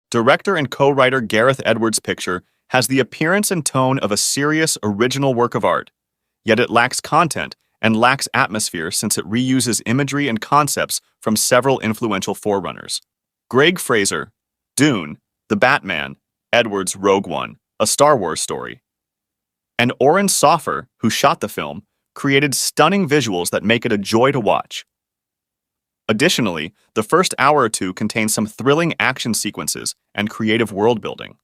Director and co-writer Gareth Edwards' picture has the appearance and tone of a serious, original work of art, yet it lacks content and lacks atmosphere since it reuses imagery and concepts from several influential forerunners. Greg Fraser, Dune, The Batman, Edwards' Rogue One, a Star Wars story. And Oren Soffer, who shot the film, created stunning visuals that make it a joy to watch. Additionally, the first hour or two contains some thrilling action sequences and creative world-building.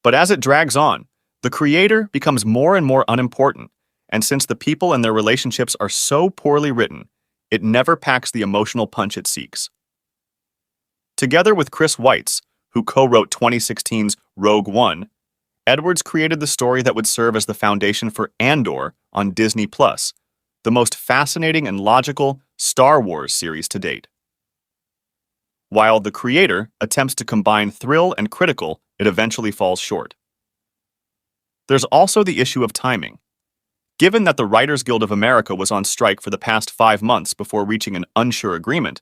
But as it drags on, the creator becomes more and more unimportant, and since the people and their relationships are so poorly written, it never packs the emotional punch it seeks. Together with Chris Weitz, who co-wrote 2016's Rogue One, Edwards created the story that would serve as the foundation for Andor on Disney+, the most fascinating and logical Star Wars series to date. While the creator attempts to combine thrill and critical, it eventually falls short. There's also the issue of timing. Given that the Writers Guild of America was on strike for the past 5 months before reaching an unsure agreement,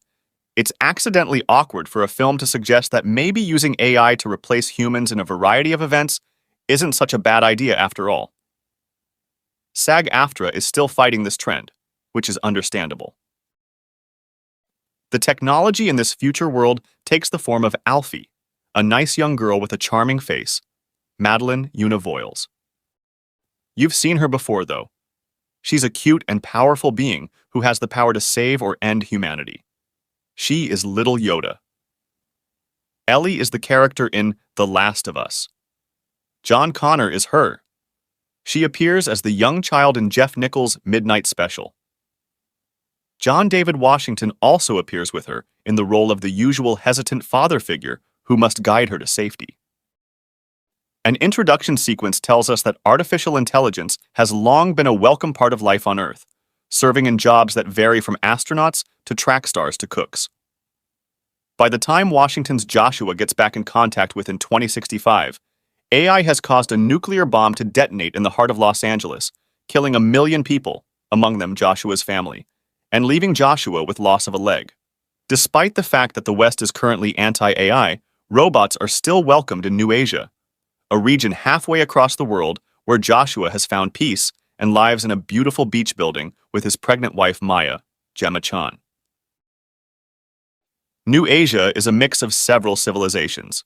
it's accidentally awkward for a film to suggest that maybe using AI to replace humans in a variety of events isn't such a bad idea after all. SAG-AFTRA is still fighting this trend, which is understandable. The technology in this future world takes the form of Alfie, a nice young girl with a charming face, Madeline Una Voiles. You've seen her before, though. She's a cute and powerful being who has the power to save or end humanity. She is Little Yoda. Ellie is the character in The Last of Us. John Connor is her. She appears as the young child in Jeff Nichols' Midnight Special. John David Washington also appears with her in the role of the usual hesitant father figure who must guide her to safety. An introduction sequence tells us that artificial intelligence has long been a welcome part of life on Earth, serving in jobs that vary from astronauts to track stars to cooks. By the time Washington's Joshua gets back in contact with in 2065, AI has caused a nuclear bomb to detonate in the heart of Los Angeles, killing 1 million people, among them Joshua's family, and leaving Joshua with loss of a leg. Despite the fact that the West is currently anti-AI, robots are still welcomed in New Asia, a region halfway across the world where Joshua has found peace and lives in a beautiful beach building with his pregnant wife Maya, Gemma Chan. New Asia is a mix of several civilizations.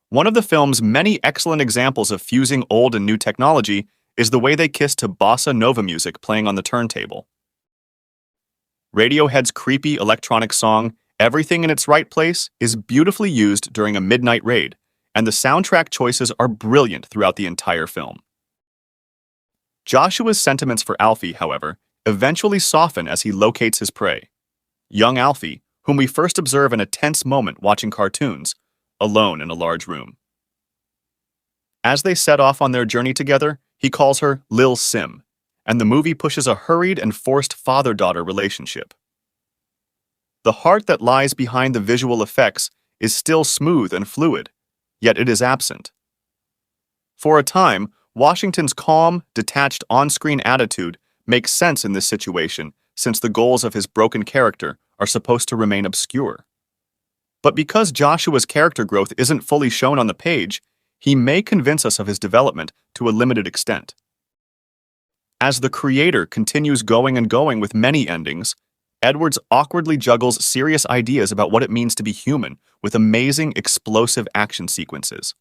One of the film's many excellent examples of fusing old and new technology is the way they kiss to bossa nova music playing on the turntable. Radiohead's creepy electronic song, Everything in Its Right Place, is beautifully used during a midnight raid, and the soundtrack choices are brilliant throughout the entire film. Joshua's sentiments for Alfie, however, eventually soften as he locates his prey. Young Alfie, whom we first observe in a tense moment watching cartoons, alone in a large room. As they set off on their journey together, he calls her Lil Sim, and the movie pushes a hurried and forced father-daughter relationship. The heart that lies behind the visual effects is still smooth and fluid, yet it is absent. For a time, Washington's calm, detached on-screen attitude makes sense in this situation since the goals of his broken character are supposed to remain obscure. But because Joshua's character growth isn't fully shown on the page, he may convince us of his development to a limited extent. As the creator continues going and going with many endings, Edwards awkwardly juggles serious ideas about what it means to be human with amazing, explosive action sequences.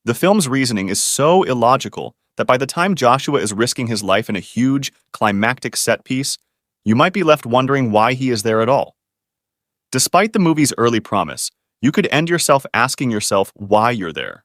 The film's reasoning is so illogical that by the time Joshua is risking his life in a huge, climactic set piece, you might be left wondering why he is there at all. Despite the movie's early promise, you could end yourself asking yourself why you're there.